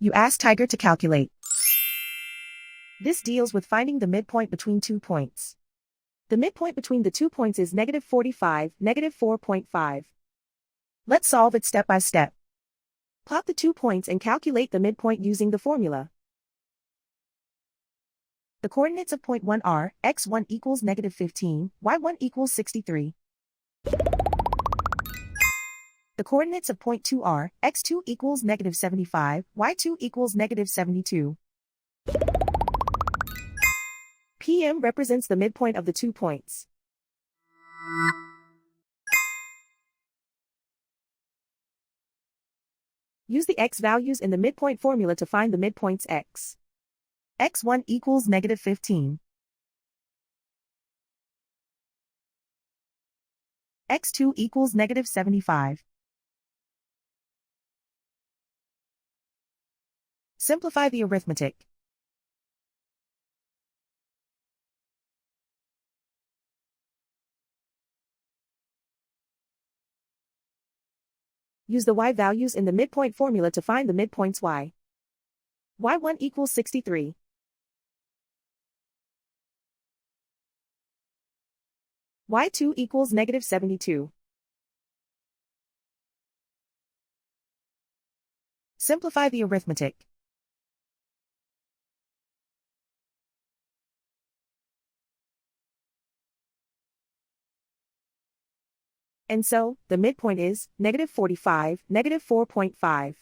You ask Tiger to calculate. This deals with finding the midpoint between 2 points. The midpoint between the 2 points is -45, -4.5. Let's solve it step by step. Plot the 2 points and calculate the midpoint using the formula. The coordinates of point 1 are, x1 equals -15, y1 equals 63. The coordinates of point 2 are, x2 equals -75, y2 equals -72. PM represents the midpoint of the 2 points. Use the x values in the midpoint formula to find the midpoints x. x1 equals -15. x2 equals -75. Simplify the arithmetic. Use the y values in the midpoint formula to find the midpoints y. y1 equals 63. y2 equals -72. Simplify the arithmetic. And so, the midpoint is -45, -4.5.